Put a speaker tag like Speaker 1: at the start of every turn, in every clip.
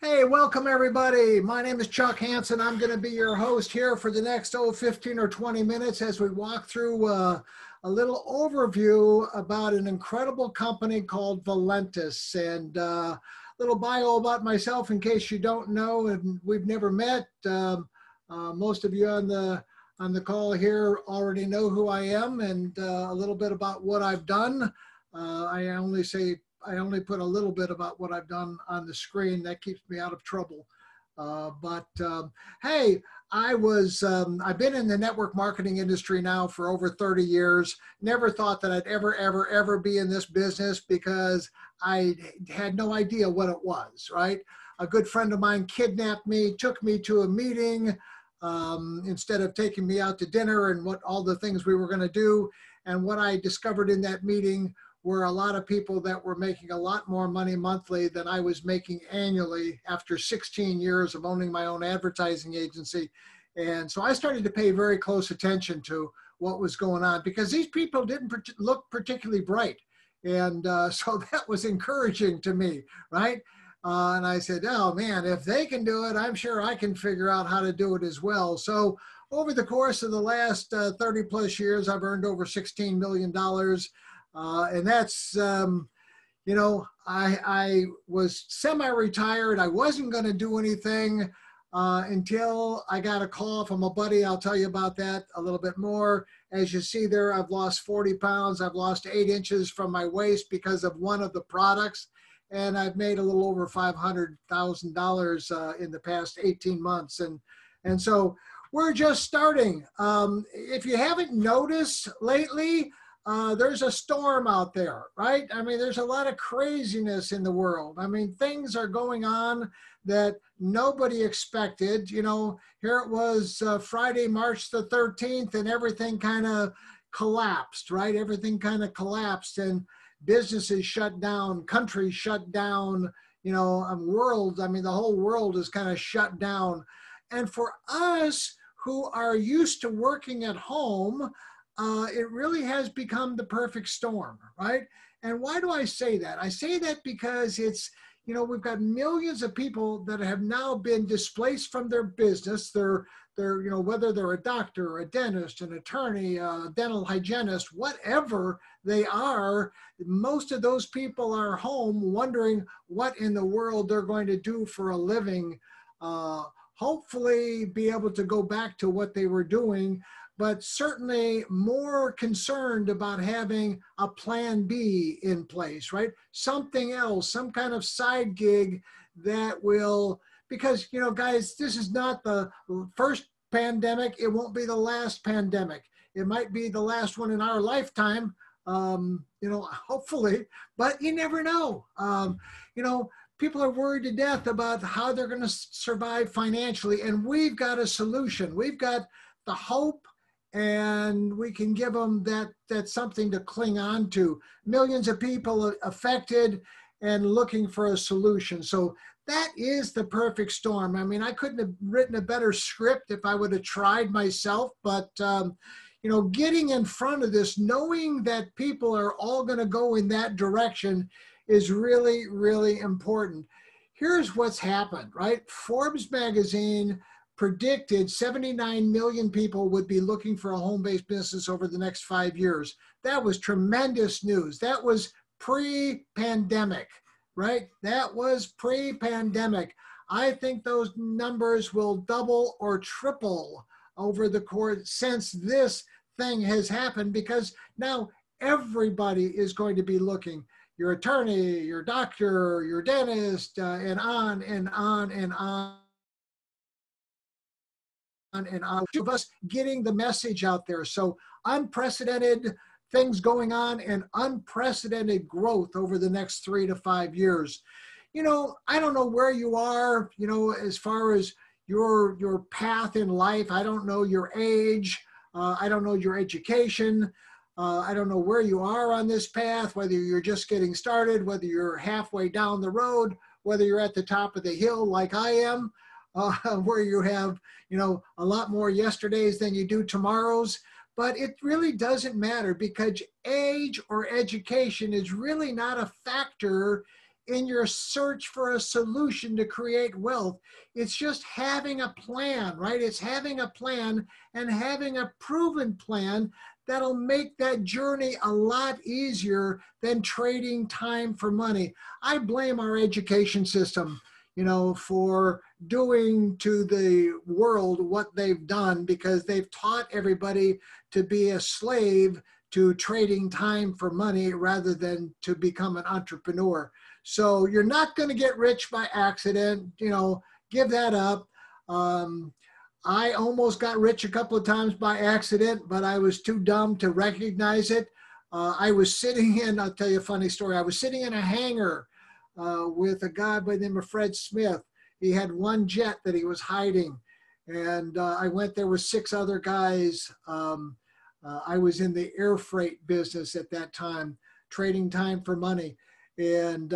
Speaker 1: Hey, welcome everybody. My name is Chuck Hansen. I'm going to be your host here for the next 15 or 20 minutes as we walk through a little overview about an incredible company called Valentus, and a little bio about myself in case you don't know and we've never met. Most of you on the call here already know who I am and a little bit about what I've done. I only put a little bit about what I've done on the screen. That keeps me out of trouble. Hey, I've been in the network marketing industry now for over 30 years. Never thought that I'd ever be in this business because I had no idea what it was, right? A good friend of mine kidnapped me, took me to a meeting instead of taking me out to dinner and what all the things we were going to do. And what I discovered in that meeting were a lot of people that were making a lot more money monthly than I was making annually after 16 years of owning my own advertising agency. And so I started to pay very close attention to what was going on because these people didn't look particularly bright. And so that was encouraging to me, right? And I said, oh man, if they can do it, I'm sure I can figure out how to do it as well. So over the course of the last 30 plus years, I've earned over $16 million. And that's, I was semi-retired. I wasn't going to do anything until I got a call from a buddy. I'll tell you about that a little bit more. As you see there, I've lost 40 pounds. I've lost 8 inches from my waist because of one of the products. And I've made a little over $500,000 in the past 18 months. And so we're just starting. If you haven't noticed lately, there's a storm out there, right? I mean, there's a lot of craziness in the world. I mean, things are going on that nobody expected. You know, here it was Friday, March the 13th, and everything kind of collapsed, right? Everything kind of collapsed and businesses shut down, countries shut down, the whole world is kind of shut down. And for us who are used to working at home, it really has become the perfect storm, right? And why do I say that? I say that because it's, we've got millions of people that have now been displaced from their business. They're whether they're a doctor, or a dentist, an attorney, a dental hygienist, whatever they are, most of those people are home wondering what in the world they're going to do for a living. Hopefully be able to go back to what they were doing, but certainly more concerned about having a plan B in place, right? Something else, some kind of side gig that will, because, guys, this is not the first pandemic. It won't be the last pandemic. It might be the last one in our lifetime, hopefully, but you never know. People are worried to death about how they're going to survive financially, and we've got a solution. We've got the hope, and we can give them that's something to cling on to. Millions of people affected and looking for a solution. So that is the perfect storm. I mean, I couldn't have written a better script if I would have tried myself, but getting in front of this, knowing that people are all going to go in that direction is really, really important. Here's what's happened, right? Forbes magazine predicted 79 million people would be looking for a home-based business over the next 5 years. That was tremendous news. That was pre-pandemic, right? That was pre-pandemic. I think those numbers will double or triple over the course since this thing has happened, because now everybody is going to be looking. Your attorney, your doctor, your dentist, and on and on and on. And of us getting the message out there. So unprecedented things going on and unprecedented growth over the next 3 to 5 years. I don't know where you are, as far as your path in life. I don't know your age. I don't know your education. I don't know where you are on this path, whether you're just getting started, whether you're halfway down the road, whether you're at the top of the hill like I am. Where you have, a lot more yesterdays than you do tomorrows. But it really doesn't matter, because age or education is really not a factor in your search for a solution to create wealth. It's just having a plan, right? It's having a plan and having a proven plan that'll make that journey a lot easier than trading time for money. I blame our education system, for doing to the world what they've done, because they've taught everybody to be a slave to trading time for money rather than to become an entrepreneur. So you're not going to get rich by accident, give that up. I almost got rich a couple of times by accident, but I was too dumb to recognize it. I'll tell you a funny story. I was sitting in a hangar with a guy by the name of Fred Smith. He had one jet that he was hiding. And I went there with 6 other guys. I was in the air freight business at that time, trading time for money. And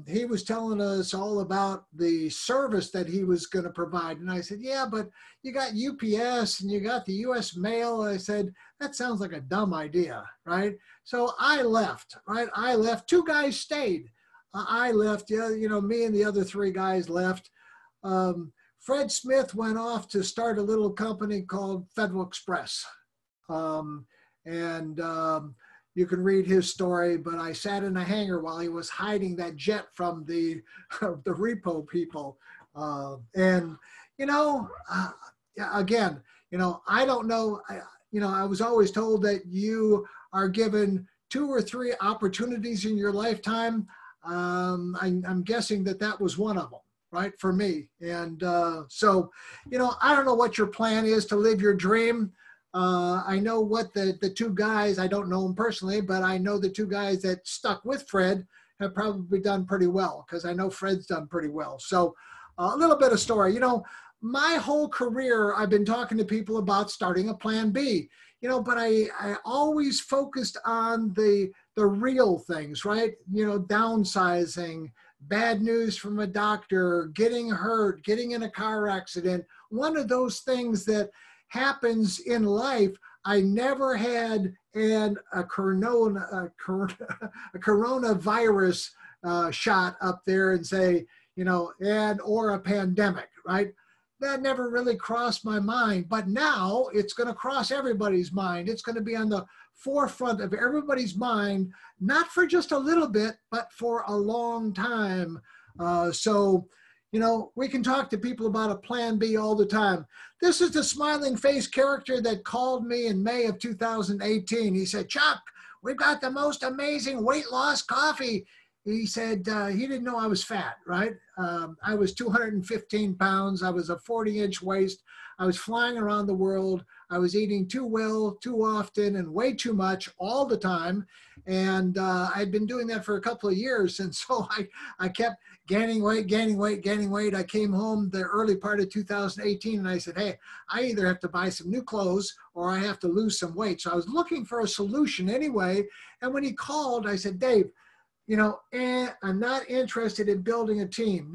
Speaker 1: he was telling us all about the service that he was going to provide. And I said, yeah, but you got UPS and you got the US mail. I said, that sounds like a dumb idea, right? So I left, right? I left. 2 guys stayed. I left, me and the other 3 guys left. Fred Smith went off to start a little company called Federal Express. You can read his story, but I sat in a hangar while he was hiding that jet from the repo people. Again, I don't know, I was always told that you are given 2 or 3 opportunities in your lifetime. I'm guessing that was one of them, right, for me. And so, I don't know what your plan is to live your dream. I know what the 2 guys, I don't know them personally, but I know the 2 guys that stuck with Fred have probably done pretty well, because I know Fred's done pretty well. So a little bit of story, my whole career, I've been talking to people about starting a plan B, but I always focused on the real things, right? Downsizing, bad news from a doctor, getting hurt, getting in a car accident. One of those things that happens in life, I never had a coronavirus shot up there and say, or a pandemic, right? That never really crossed my mind, but now it's going to cross everybody's mind. It's going to be on the forefront of everybody's mind, not for just a little bit, but for a long time. We can talk to people about a plan B all the time. This is the smiling face character that called me in May of 2018. He said, Chuck, we've got the most amazing weight loss coffee. He said he didn't know I was fat, right? I was 215 pounds. I was a 40-inch waist. I was flying around the world. I was eating too well, too often, and way too much all the time. And I'd been doing that for a couple of years. And so I kept gaining weight. I came home the early part of 2018 and I said, hey, I either have to buy some new clothes or I have to lose some weight. So I was looking for a solution anyway. And when he called, I said, Dave, I'm not interested in building a team,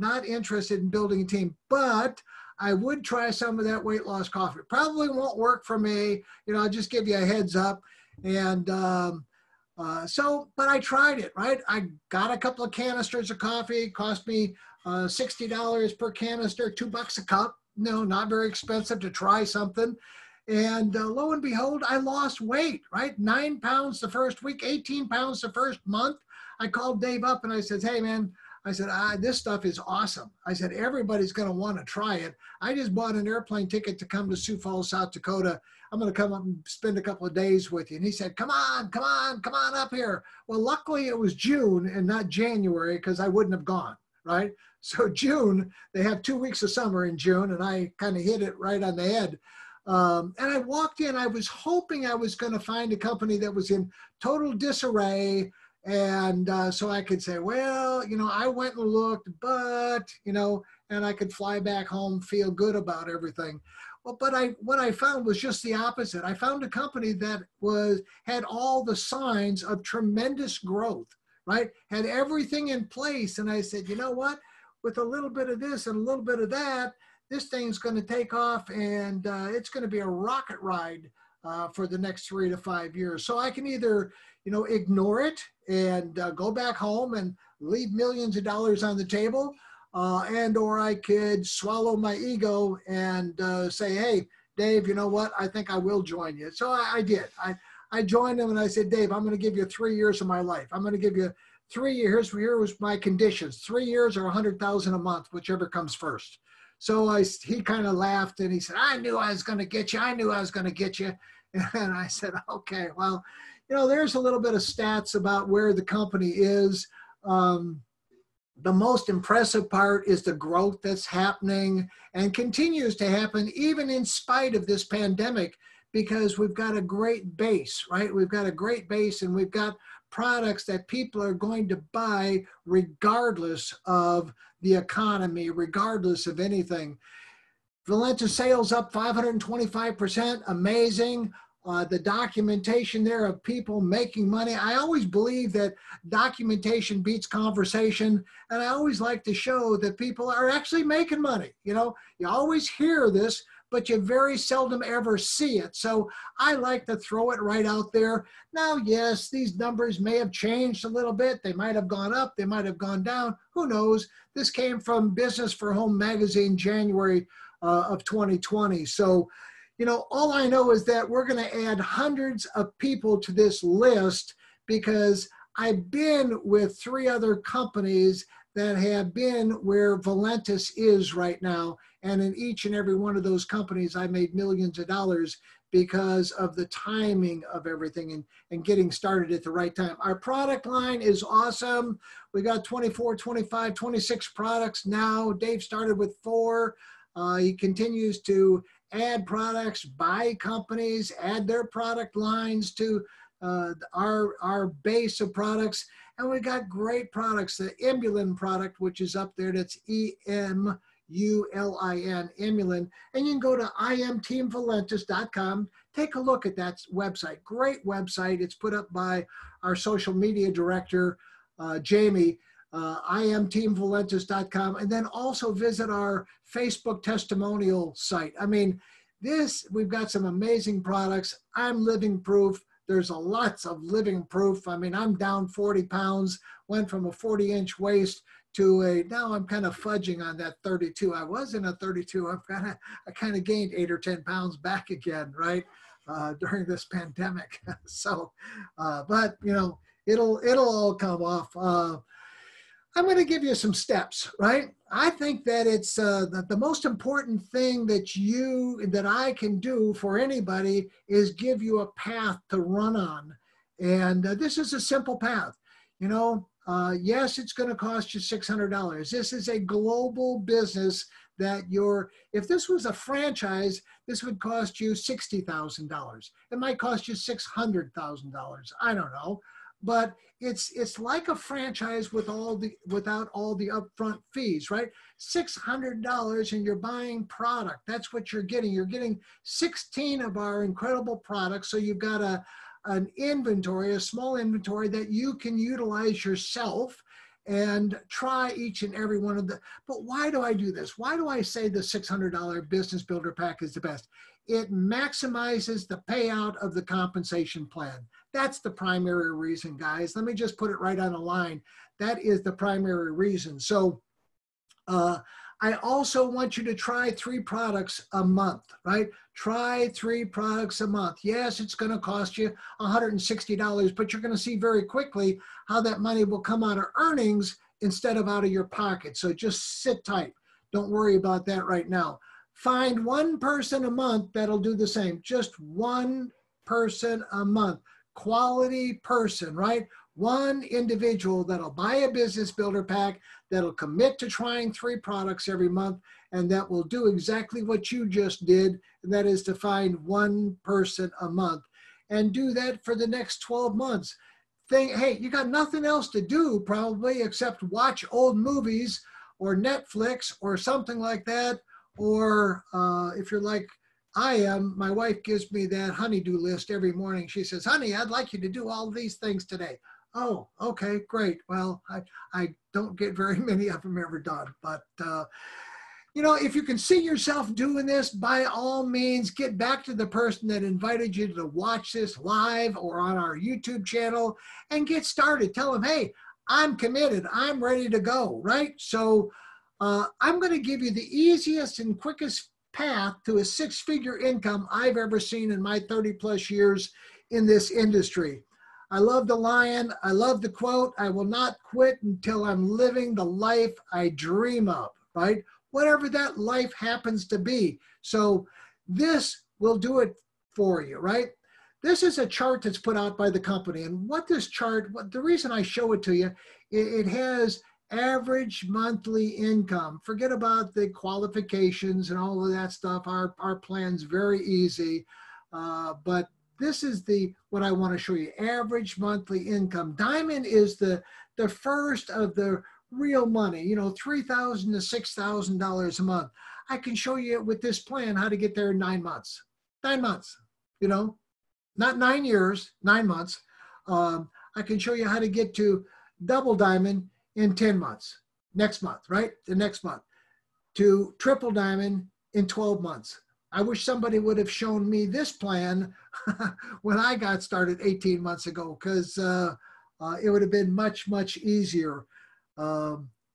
Speaker 1: but I would try some of that weight loss coffee. Probably won't work for me. I'll just give you a heads up. And but I tried it, right? I got a couple of canisters of coffee. It cost me $60 per canister, $2 a cup. No, not very expensive to try something. And lo and behold, I lost weight, right? 9 pounds the first week, 18 pounds the first month. I called Dave up and I said, hey, man, I said, this stuff is awesome. I said, everybody's going to want to try it. I just bought an airplane ticket to come to Sioux Falls, South Dakota. I'm going to come up and spend a couple of days with you. And he said, come on up here. Well, luckily it was June and not January, because I wouldn't have gone, right? So June, they have 2 weeks of summer in June, and I kind of hit it right on the head. And I walked in, I was hoping I was going to find a company that was in total disarray. And so I could say, well, I went and looked, but, and I could fly back home, feel good about everything. Well, but what I found was just the opposite. I found a company that had all the signs of tremendous growth, right? Had everything in place. And I said, you know what? With a little bit of this and a little bit of that, this thing's going to take off, and it's going to be a rocket ride for the next 3 to 5 years. So I can either, ignore it and go back home and leave millions of dollars on the table, or I could swallow my ego and say, hey, Dave, you know what? I think I will join you. So I did. I joined him and I said, Dave, I'm going to give you 3 years of my life. I'm going to give you 3 years. Here was my conditions: 3 years or 100,000 a month, whichever comes first. So he kind of laughed and he said, I knew I was going to get you. I knew I was going to get you. And I said, okay, well, there's a little bit of stats about where the company is. The most impressive part is the growth that's happening and continues to happen even in spite of this pandemic, because we've got a great base, right? We've got a great base and we've got products that people are going to buy regardless of the economy, regardless of anything. Valentus sales up 525%, amazing. The documentation there of people making money. I always believe that documentation beats conversation, and I always like to show that people are actually making money. You always hear this, but you very seldom ever see it. So I like to throw it right out there. Now, yes, these numbers may have changed a little bit. They might have gone up. They might have gone down. Who knows? This came from Business for Home magazine, January of 2020. So, all I know is that we're going to add hundreds of people to this list, because I've been with 3 other companies that have been where Valentus is right now. And in each and every one of those companies, I made millions of dollars because of the timing of everything and getting started at the right time. Our product line is awesome. We got 24, 25, 26 products now. Dave started with 4. He continues to add products, buy companies, add their product lines to our base of products. And we got great products. The Emulin product, which is up there, that's EMULIN, Emulin. And you can go to imteamvalentus.com. Take a look at that website. Great website. It's put up by our social media director, Jamie. imteamvalentus.com, and then also visit our Facebook testimonial site. I mean, we've got some amazing products. I'm living proof. There's lots of living proof. I mean, I'm down 40 pounds, went from a 40-inch waist to now I'm kind of fudging on that 32. I was in a 32. I kind of gained 8 or 10 pounds back again, right, during this pandemic. So, but, it'll all come off. I'm going to give you some steps, right? I think that it's the most important thing that I can do for anybody is give you a path to run on. And this is a simple path. Yes, it's going to cost you $600. This is a global business that if this was a franchise, this would cost you $60,000. It might cost you $600,000. I don't know. But it's like a franchise without all the upfront fees, right? $600 and you're buying product. That's what you're getting. You're getting 16 of our incredible products. So you've got an inventory, a small inventory that you can utilize yourself and try each and every one of the. But why do I do this? Why do I say the $600 Business Builder Pack is the best? It maximizes the payout of the compensation plan. That's the primary reason, guys. Let me just put it right on the line. That is the primary reason. So I also want you to try 3 products a month, right? Try 3 products a month. Yes, it's going to cost you $160, but you're going to see very quickly how that money will come out of earnings instead of out of your pocket. So just sit tight. Don't worry about that right now. Find 1 person a month that'll do the same. Just 1 person a month. Quality person, right? 1 individual that'll buy a Business Builder Pack, that'll commit to trying 3 products every month, and that will do exactly what you just did, and that is to find 1 person a month. And do that for the next 12 months. Hey, you got nothing else to do probably except watch old movies or Netflix or something like that. Or if you're like I am, my wife gives me that honey-do list every morning. She says, honey, I'd like you to do all these things today. Oh, okay, great. Well, I don't get very many of them ever done, but You know, if you can see yourself doing this, by all means, get back to the person that invited you to watch this live or on our YouTube channel and get started. Tell them, hey, I'm committed. I'm ready to go, right? So I'm going to give you the easiest and quickest path to a six-figure income I've ever seen in my 30 plus years in this industry. I love the lion. I love the quote, I will not quit until I'm living the life I dream of, right? Whatever that life happens to be. So this will do it for you, right? This is a chart that's put out by the company. And what this chart, the reason I show it to you, it has average monthly income. Forget about the qualifications and all of that stuff. Our plan's very easy, but this is what I want to show you, average monthly income. Diamond is the first of the real money, you know, $3,000 to $6,000 a month. I can show you with this plan how to get there in 9 months. 9 months, you know, not 9 years, 9 months. I can show you how to get to double diamond in 10 months, next month, right? The next month, to triple diamond in 12 months. I wish somebody would have shown me this plan when I got started 18 months ago, because it would have been much, much easier.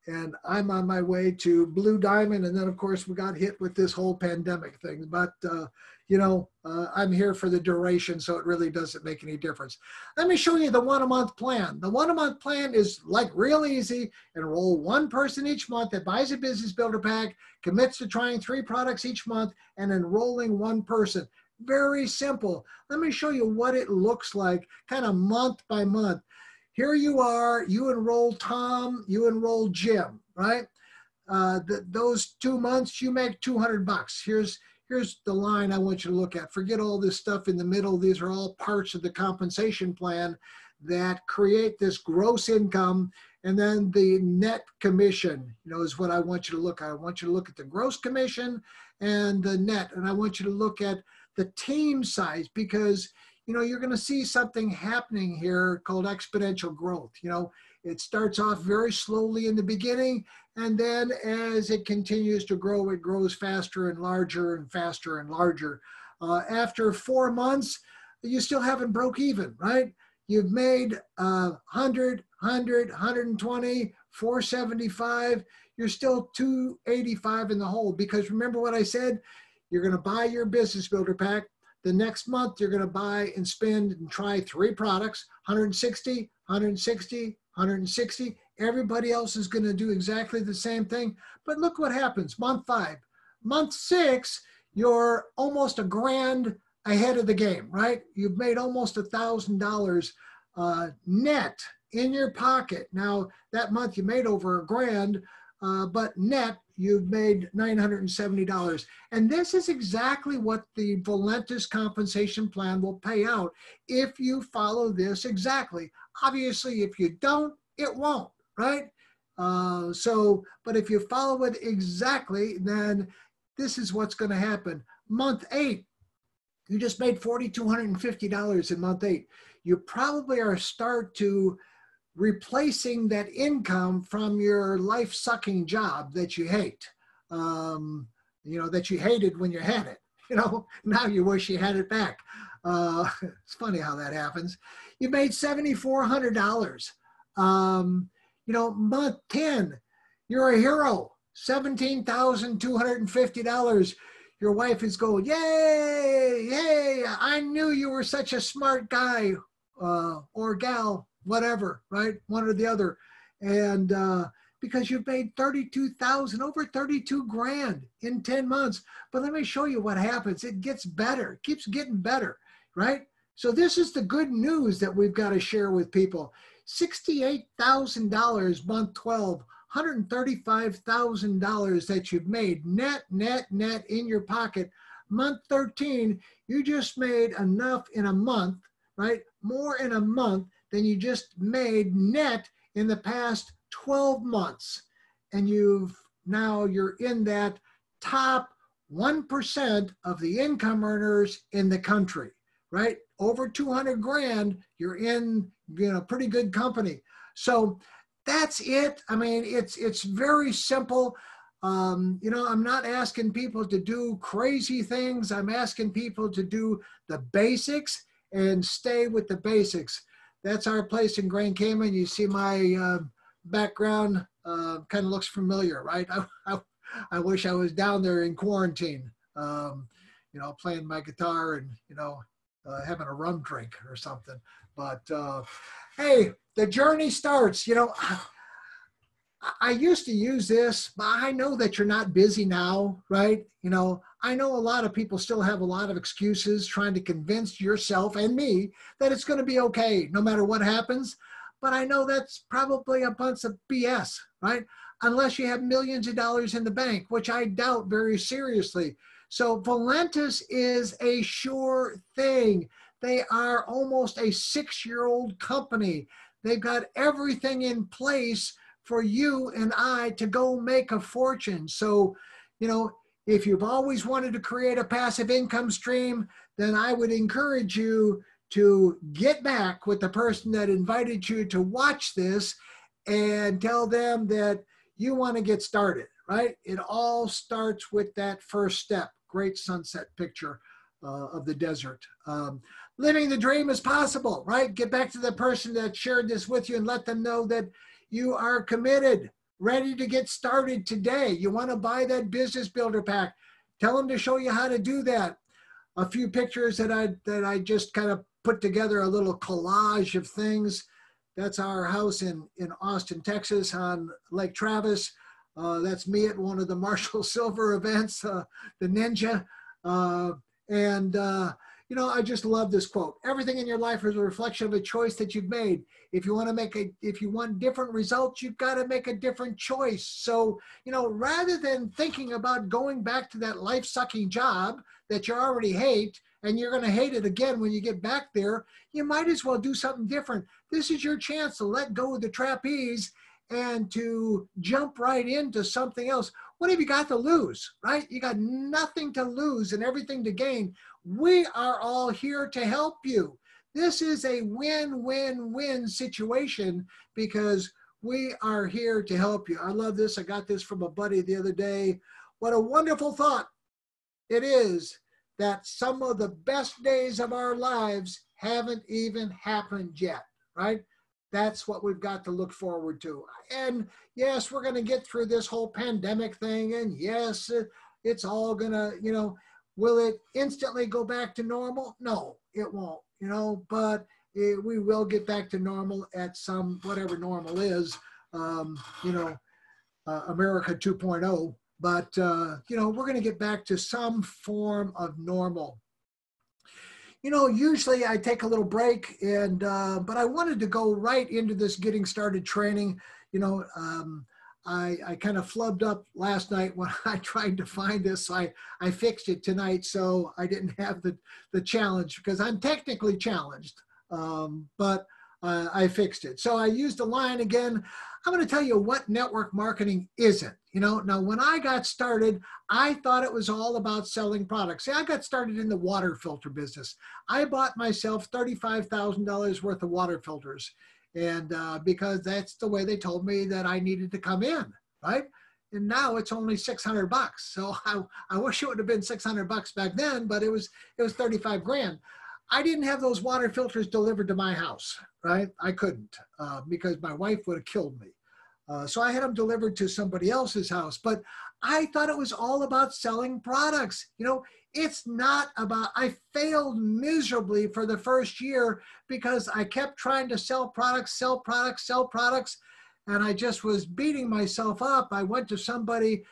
Speaker 1: And I'm on my way to blue diamond. And then, of course, we got hit with this whole pandemic thing. But, you know, I'm here for the duration, so it really doesn't make any difference. Let me show you the 1 a month plan. The 1 a month plan is like real easy. Enroll one person each month that buys a business builder pack, commits to trying 3 products each month, and enrolling one person. Very simple. Let me show you what it looks like kind of month by month. Here you are, you enroll Tom, you enroll Jim, right? Those 2 months, you make $200. Here's the line I want you to look at. Forget all this stuff in the middle. These are all parts of the compensation plan that create this gross income. And then the net commission, you know, is what I want you to look at. I want you to look at the gross commission and the net. And I want you to look at the team size, because you know, you're going to see something happening here called exponential growth. You know, it starts off very slowly in the beginning, and then as it continues to grow, it grows faster and larger and faster and larger. After 4 months, you still haven't broke even, right? You've made 100, 120, 475. You're still 285 in the hole, because remember what I said? You're going to buy your business builder pack. The next month, you're going to buy and spend and try 3 products, 160, 160, 160. Everybody else is going to do exactly the same thing. But look what happens. Month 5. Month 6, you're almost $1,000 ahead of the game, right? You've made almost $1,000 net in your pocket. Now, that month you made over $1,000, but net, you've made $970. And this is exactly what the Valentus compensation plan will pay out if you follow this exactly. Obviously, if you don't, it won't, right? But if you follow it exactly, then this is what's going to happen. Month 8, you just made $4,250 in month 8. You probably are start to replacing that income from your life-sucking job that you hate, you know, that you hated when you had it. You know, now you wish you had it back. It's funny how that happens. You made $7,400. You know, month 10, you're a hero, $17,250. Your wife is going, yay, yay, I knew you were such a smart guy or gal, whatever, right? One or the other. And because you've made 32,000, over 32 grand in 10 months. But let me show you what happens. It gets better, it keeps getting better, right? So this is the good news that we've got to share with people. $68,000 month 12, $135,000 that you've made net in your pocket. Month 13, you just made enough in a month, right? More in a month than you just made net in the past 12 months. And you're in that top 1% of the income earners in the country, right? Over 200 grand, you're in, you know, pretty good company. So that's it. I mean, it's very simple. You know, I'm not asking people to do crazy things. I'm asking people to do the basics and stay with the basics. That's our place in Grand Cayman. You see my background kind of looks familiar, right? I wish I was down there in quarantine, you know, playing my guitar and, you know, having a rum drink or something. But hey, the journey starts. You know, I used to use this, but I know that you're not busy now, right? You know, I know a lot of people still have a lot of excuses trying to convince yourself and me that it's going to be okay no matter what happens. But I know that's probably a bunch of BS, right? Unless you have millions of dollars in the bank, which I doubt very seriously. So Valentus is a sure thing. They are almost a 6-year-old company. They've got everything in place for you and I to go make a fortune. So, you know, if you've always wanted to create a passive income stream, then I would encourage you to get back with the person that invited you to watch this and tell them that you want to get started, right? It all starts with that first step. Great sunset picture of the desert. Living the dream is possible, right? Get back to the person that shared this with you and let them know that you are committed, ready to get started today. You want to buy that business builder pack. Tell them to show you how to do that. A few pictures that I just kind of put together, a little collage of things. That's our house in Austin, Texas on Lake Travis. That's me at one of the Marshall Silver events, the Ninja. You know, I just love this quote. Everything in your life is a reflection of a choice that you've made. If you want different results, you've got to make a different choice. So, you know, rather than thinking about going back to that life-sucking job that you already hate, and you're going to hate it again when you get back there, you might as well do something different. This is your chance to let go of the trapeze and to jump right into something else. What have you got to lose, right? You got nothing to lose and everything to gain. We are all here to help you. This is a win-win-win situation because we are here to help you. I love this. I got this from a buddy the other day. What a wonderful thought it is that some of the best days of our lives haven't even happened yet, right? That's what we've got to look forward to. And yes, we're going to get through this whole pandemic thing. And yes, it's all going to, you know, will it instantly go back to normal? No, it won't, you know, but we will get back to normal at some, whatever normal is, you know, America 2.0. But, you know, we're going to get back to some form of normal. You know, usually I take a little break, and but I wanted to go right into this getting started training. You know, I kind of flubbed up last night when I tried to find this. So I fixed it tonight, so I didn't have the challenge because I'm technically challenged, but I fixed it. So I used the line again. I'm going to tell you what network marketing isn't. You know, now when I got started, I thought it was all about selling products. See, I got started in the water filter business. I bought myself $35,000 worth of water filters. And because that's the way they told me that I needed to come in, right? And now it's only 600 bucks. So I wish it would have been 600 bucks back then, but it was 35 grand. I didn't have those water filters delivered to my house, right? I couldn't because my wife would have killed me. So I had them delivered to somebody else's house, but I thought it was all about selling products. You know, it's not about, I failed miserably for the first year because I kept trying to sell products, and I just was beating myself up. I went to somebody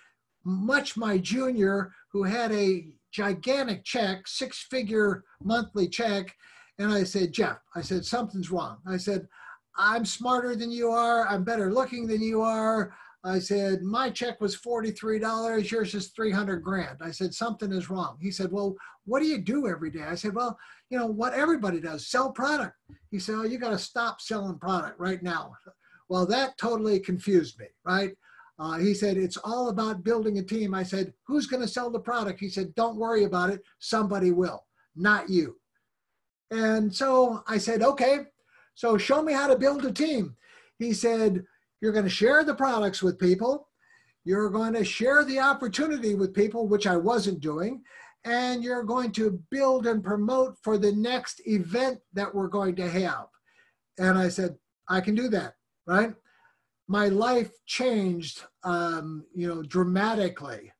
Speaker 1: much my junior who had a gigantic check, 6-figure monthly check. And I said, Jeff, I said, something's wrong. I said, I'm smarter than you are. I'm better looking than you are. I said, my check was $43. Yours is 300 grand. I said, something is wrong. He said, well, what do you do every day? I said, well, you know, what everybody does, sell product. He said, oh, you got to stop selling product right now. Well, that totally confused me, right? He said, it's all about building a team. I said, who's going to sell the product? He said, don't worry about it. Somebody will, not you. And so I said, okay, so show me how to build a team. He said, you're going to share the products with people. You're going to share the opportunity with people, which I wasn't doing, and you're going to build and promote for the next event that we're going to have. And I said, I can do that, right? My life changed, dramatically.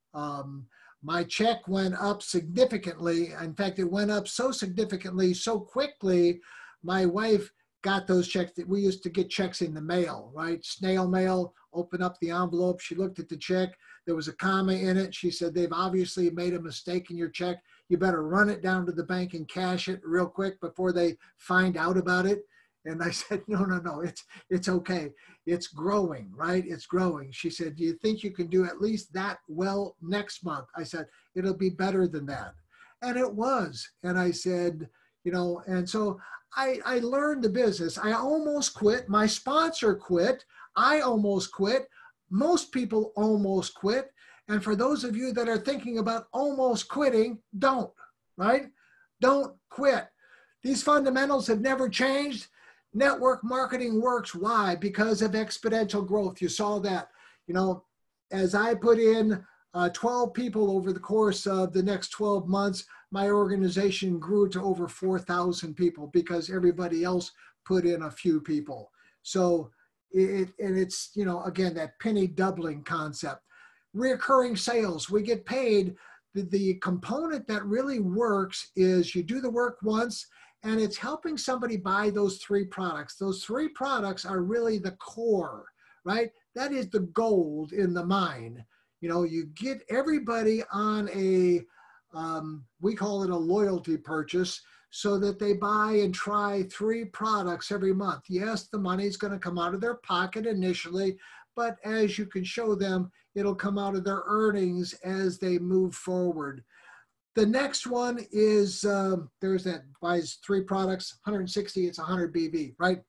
Speaker 1: My check went up significantly. In fact, it went up so significantly, so quickly. My wife got those checks that we used to get checks in the mail, right? Snail mail, open up the envelope. She looked at the check. There was a comma in it. She said, they've obviously made a mistake in your check. You better run it down to the bank and cash it real quick before they find out about it. And I said, no, it's okay. It's growing, right? It's growing. She said, do you think you can do at least that well next month? I said, it'll be better than that. And it was. And I said, and so I learned the business. I almost quit. My sponsor quit. I almost quit. Most people almost quit. And for those of you that are thinking about almost quitting, don't, right? Don't quit. These fundamentals have never changed. Network marketing works. Why? Because of exponential growth. You saw that, as I put in 12 people over the course of the next 12 months, my organization grew to over 4,000 people because everybody else put in a few people. So it's, again, that penny doubling concept. Recurring sales, we get paid. The component that really works is you do the work once, and it's helping somebody buy those 3 products. Those 3 products are really the core, right? That is the gold in the mine. You get everybody on a, we call it a loyalty purchase, so that they buy and try 3 products every month. Yes, the money's going to come out of their pocket initially, but as you can show them, it'll come out of their earnings as they move forward. The next one is, there's that buys 3 products, 160, it's 100 BV, right?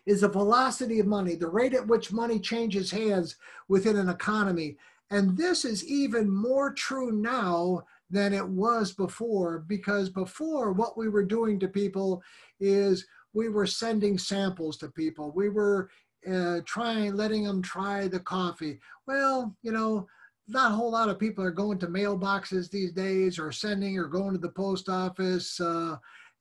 Speaker 1: Is the velocity of money, the rate at which money changes hands within an economy. And this is even more true now than it was before, because before what we were doing to people is we were sending samples to people. We were letting them try the coffee. Well, not a whole lot of people are going to mailboxes these days or sending or going to the post office.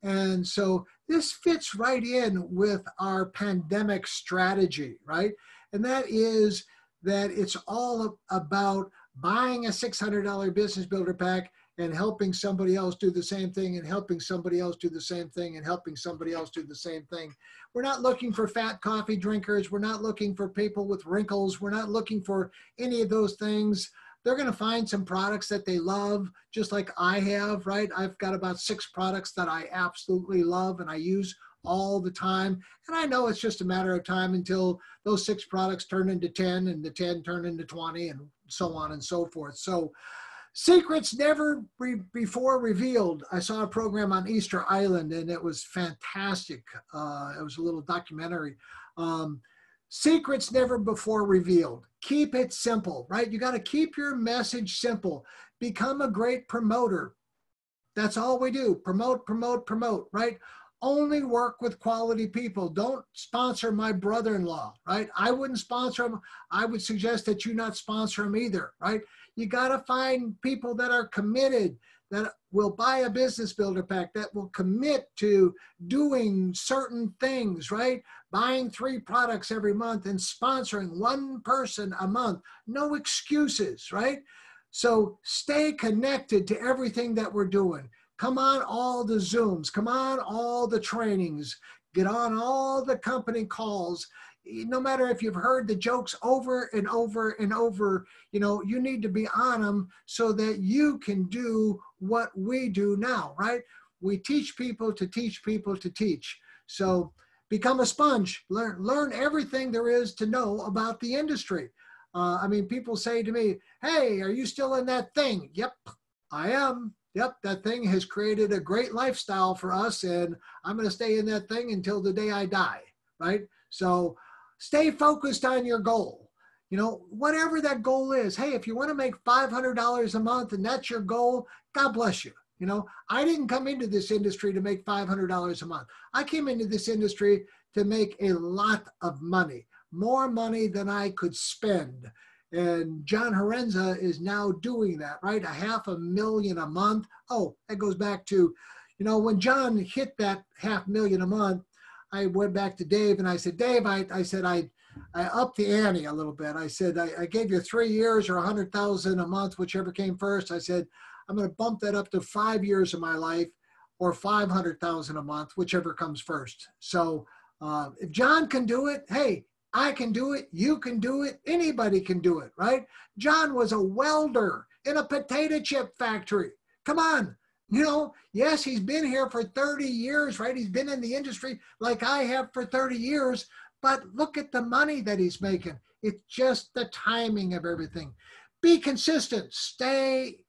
Speaker 1: And so this fits right in with our pandemic strategy, right? And that is that it's all about buying a $600 business builder pack and helping somebody else do the same thing and helping somebody else do the same thing and helping somebody else do the same thing. We're not looking for fat coffee drinkers. We're not looking for people with wrinkles. We're not looking for any of those things. They're going to find some products that they love, just like I have, right? I've got about 6 products that I absolutely love and I use all the time. And I know it's just a matter of time until those 6 products turn into 10 and the 10 turn into 20 and so on and so forth. So secrets never before revealed. I saw a program on Easter Island and it was fantastic. It was a little documentary. Secrets never before revealed. Keep it simple, right? You got to keep your message simple. Become a great promoter. That's all we do. Promote, promote, promote, right? Only work with quality people. Don't sponsor my brother-in-law, right? I wouldn't sponsor him. I would suggest that you not sponsor him either, right? You got to find people that are committed, that will buy a business builder pack, that will commit to doing certain things, right? Buying 3 products every month and sponsoring 1 person a month. No excuses, right? So stay connected to everything that we're doing. Come on all the Zooms, come on all the trainings, get on all the company calls. No matter if you've heard the jokes over and over and over, you need to be on them so that you can do what we do now, right? We teach people to teach people to teach. So become a sponge, learn everything there is to know about the industry. People say to me, hey, are you still in that thing? Yep, I am. Yep, that thing has created a great lifestyle for us and I'm going to stay in that thing until the day I die, right? So stay focused on your goal. Whatever that goal is. Hey, if you want to make $500 a month and that's your goal, God bless you. I didn't come into this industry to make $500 a month. I came into this industry to make a lot of money, more money than I could spend. And John Herenza is now doing that, right? $500,000 a month. Oh, that goes back to, when John hit that $500,000 a month, I went back to Dave and I said, Dave, I said, I upped the ante a little bit. I said, I gave you 3 years or 100,000 a month, whichever came first. I said, I'm going to bump that up to 5 years of my life or 500,000 a month, whichever comes first. So if John can do it, hey, I can do it. You can do it. Anybody can do it, right? John was a welder in a potato chip factory. Come on. Yes, he's been here for 30 years, right? He's been in the industry like I have for 30 years, but look at the money that he's making. It's just the timing of everything. Be consistent. Stay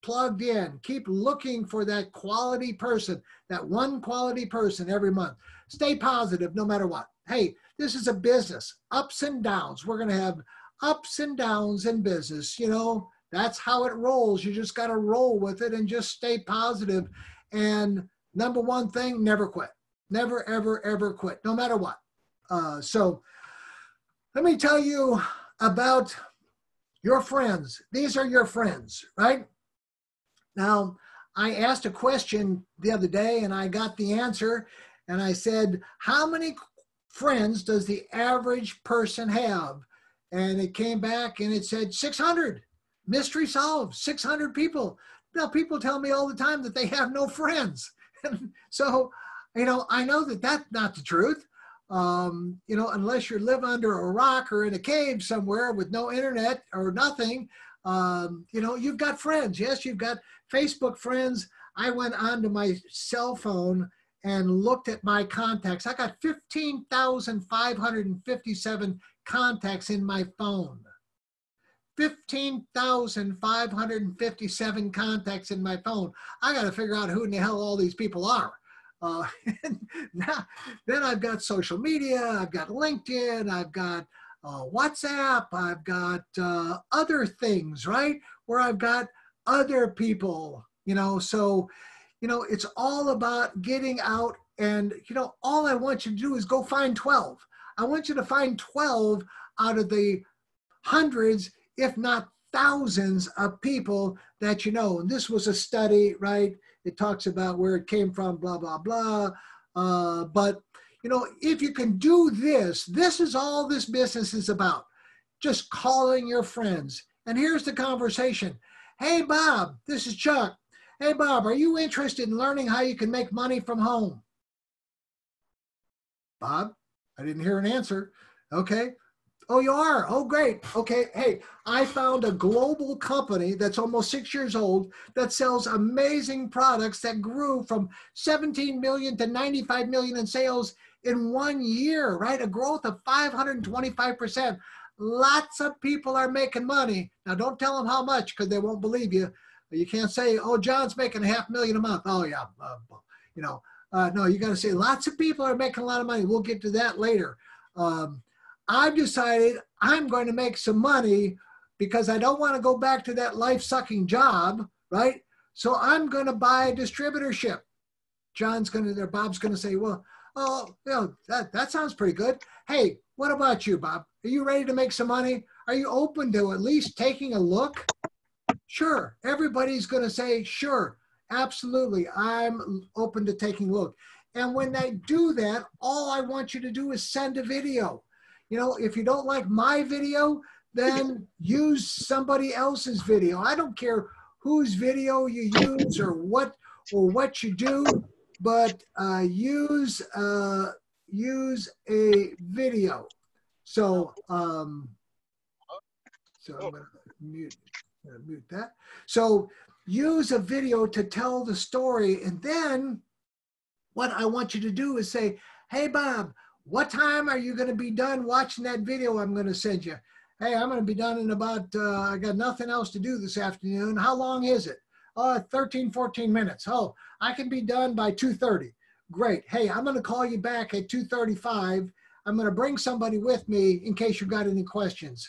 Speaker 1: plugged in. Keep looking for that quality person, that one quality person every month. Stay positive no matter what. Hey, this is a business. Ups and downs. We're going to have ups and downs in business. That's how it rolls. You just got to roll with it and just stay positive. And number one thing, never quit. Never, ever, ever quit, no matter what. So let me tell you about your friends. These are your friends, right? Now, I asked a question the other day and I got the answer. And I said, how many friends does the average person have? And it came back and it said 600. Mystery solved, 600 people. Now, people tell me all the time that they have no friends. So, I know that that's not the truth. Unless you live under a rock or in a cave somewhere with no internet or nothing, you've got friends. Yes, you've got Facebook friends. I went onto my cell phone and looked at my contacts. I got 15,557 contacts in my phone. 15,557 contacts in my phone. I got to figure out who in the hell all these people are. Then I've got social media. I've got LinkedIn. I've got WhatsApp. I've got other things, right? Where I've got other people, so, it's all about getting out and, all I want you to do is go find 12. I want you to find 12 out of the hundreds, if not thousands of people that you know. And this was a study, right? It talks about where it came from, blah, blah, blah. But, if you can do this, this is all this business is about. Just calling your friends. And here's the conversation. Hey, Bob, this is Chuck. Hey, Bob, are you interested in learning how you can make money from home? Bob, I didn't hear an answer. Okay. Oh, you are? Oh, great. Okay. Hey, I found a global company that's almost 6 years old that sells amazing products that grew from 17 million to 95 million in sales in 1 year, right? A growth of 525%. Lots of people are making money. Now, don't tell them how much because they won't believe you. You can't say, oh, John's making $500,000 a month. Oh, yeah. No, you got to say lots of people are making a lot of money. We'll get to that later. I've decided I'm going to make some money because I don't want to go back to that life-sucking job, right? So I'm going to buy a distributorship. Bob's going to say, well, that sounds pretty good. Hey, what about you, Bob? Are you ready to make some money? Are you open to at least taking a look? Sure. Everybody's going to say, sure, absolutely. I'm open to taking a look. And when they do that, all I want you to do is send a video. If you don't like my video, then use somebody else's video. I don't care whose video you use or what you do, but use a video. So I'm going to mute that. So use a video to tell the story. And then what I want you to do is say, hey, Bob, what time are you going to be done watching that video I'm going to send you? Hey, I'm going to be done in about, I got nothing else to do this afternoon. How long is it? 13, 14 minutes. Oh, I can be done by 2:30. Great. Hey, I'm going to call you back at 2:35. I'm going to bring somebody with me in case you've got any questions.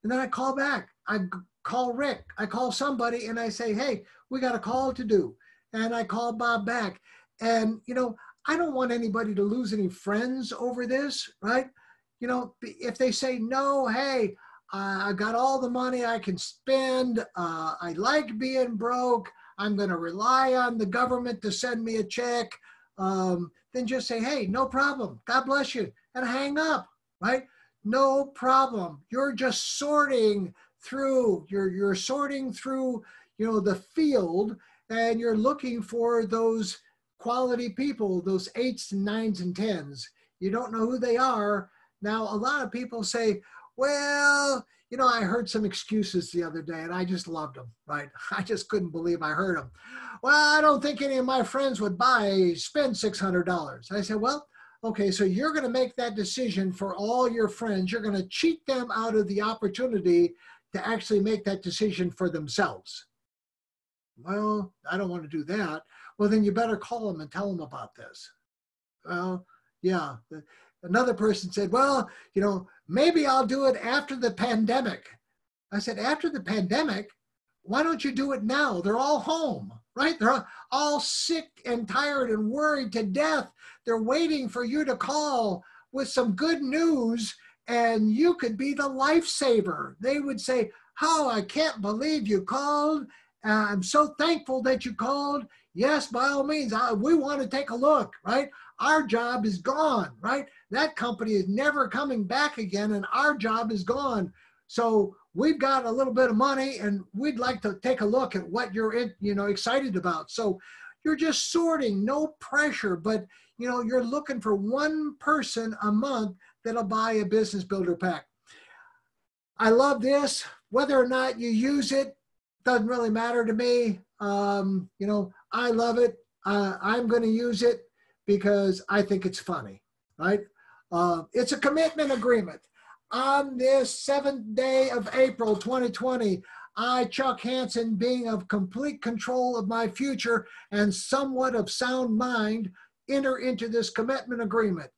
Speaker 1: And then I call back. I call Rick. I call somebody and I say, hey, we got a call to do. And I call Bob back. And, I don't want anybody to lose any friends over this, right? If they say, no, hey, I've got all the money I can spend. I like being broke. I'm going to rely on the government to send me a check. Then just say, hey, no problem. God bless you. And hang up, right? No problem. You're just sorting through, you're sorting through, the field, and you're looking for those quality people, those 8s and 9s and 10s. You don't know who they are. Now, a lot of people say, well, I heard some excuses the other day and I just loved them, right? I just couldn't believe I heard them. Well, I don't think any of my friends would spend $600. I said, well, okay, so you're going to make that decision for all your friends. You're going to cheat them out of the opportunity to actually make that decision for themselves. Well, I don't want to do that. Well, then you better call them and tell them about this. Well, yeah. Another person said, well, maybe I'll do it after the pandemic. I said, after the pandemic? Why don't you do it now? They're all home, right? They're all sick and tired and worried to death. They're waiting for you to call with some good news, and you could be the lifesaver. They would say, oh, I can't believe you called. I'm so thankful that you called. Yes, by all means, we want to take a look, right? Our job is gone, right? That company is never coming back again, and our job is gone. So we've got a little bit of money, and we'd like to take a look at what you're excited about. So you're just sorting, no pressure, but you're looking for one person a month that'll buy a business builder pack. I love this. Whether or not you use it doesn't really matter to me. I love it. I'm going to use it because I think it's funny, right? It's a commitment agreement. On this 7th day of April, 2020, I, Chuck Hansen, being of complete control of my future and somewhat of sound mind, enter into this commitment agreement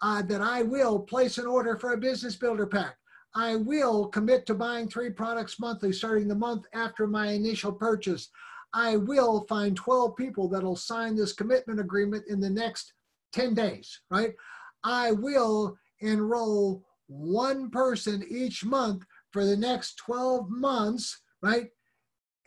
Speaker 1: that I will place an order for a business builder pack. I will commit to buying 3 products monthly starting the month after my initial purchase. I will find 12 people that'll sign this commitment agreement in the next 10 days, right? I will enroll one person each month for the next 12 months, right?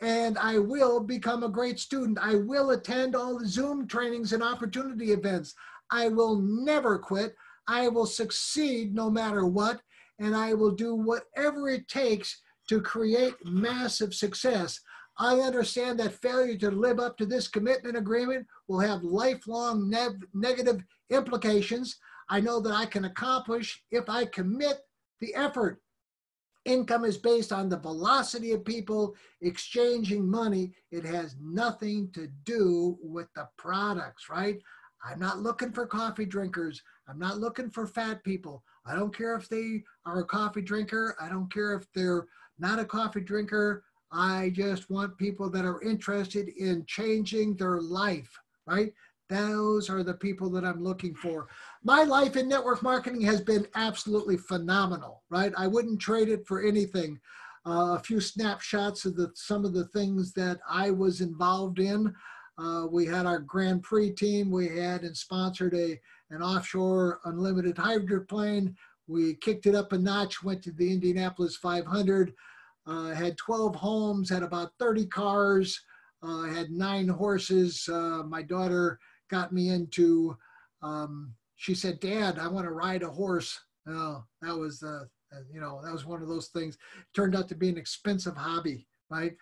Speaker 1: And I will become a great student. I will attend all the Zoom trainings and opportunity events. I will never quit. I will succeed no matter what. And I will do whatever it takes to create massive success. I understand that failure to live up to this commitment agreement will have lifelong negative implications. I know that I can accomplish if I commit the effort. Income is based on the velocity of people exchanging money. It has nothing to do with the products, right? I'm not looking for coffee drinkers. I'm not looking for fat people. I don't care if they are a coffee drinker. I don't care if they're not a coffee drinker. I just want people that are interested in changing their life, right? Those are the people that I'm looking for. My life in network marketing has been absolutely phenomenal, right? I wouldn't trade it for anything. A few snapshots of some of the things that I was involved in. We had our Grand Prix team. We had and sponsored an offshore unlimited hydroplane. We kicked it up a notch, went to the Indianapolis 500, had 12 homes, had about 30 cars, had 9 horses. My daughter got me into, she said, Dad, I want to ride a horse. That was, that was one of those things. Turned out to be an expensive hobby, right?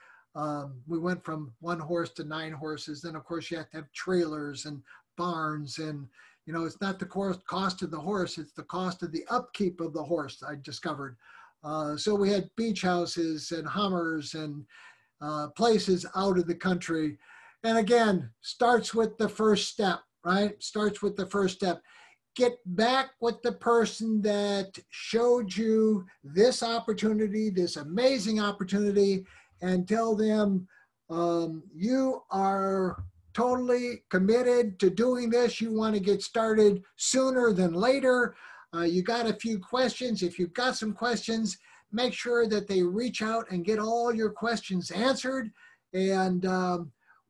Speaker 1: We went from 1 horse to 9 horses. Then of course you have to have trailers and barns, and it's not the cost of the horse, it's the cost of the upkeep of the horse, I discovered. So we had beach houses and Hummers and places out of the country. And again, starts with the first step, right? Starts with the first step. Get back with the person that showed you this opportunity, this amazing opportunity, and tell them you are totally committed to doing this. You want to get started sooner than later. You got a few questions. If you've got some questions, make sure that they reach out and get all your questions answered. And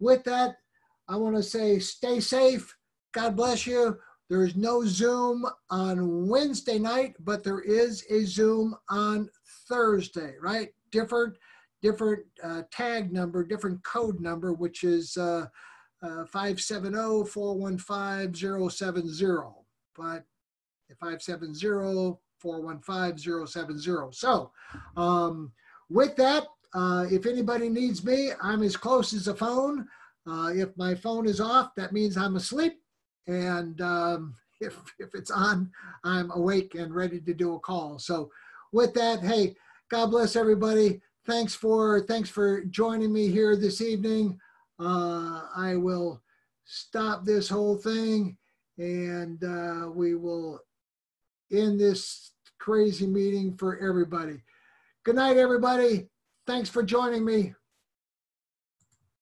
Speaker 1: with that, I want to say stay safe. God bless you. There is no Zoom on Wednesday night, but there is a Zoom on Thursday, right? Different tag number, different code number, which is 570-415-070, but 570-415-070. So with that, if anybody needs me, I'm as close as a phone. If my phone is off, that means I'm asleep. And if it's on, I'm awake and ready to do a call. So with that, hey, God bless everybody. Thanks for joining me here this evening. I will stop this whole thing, and we will end this crazy meeting for everybody. Good night, everybody. Thanks for joining me.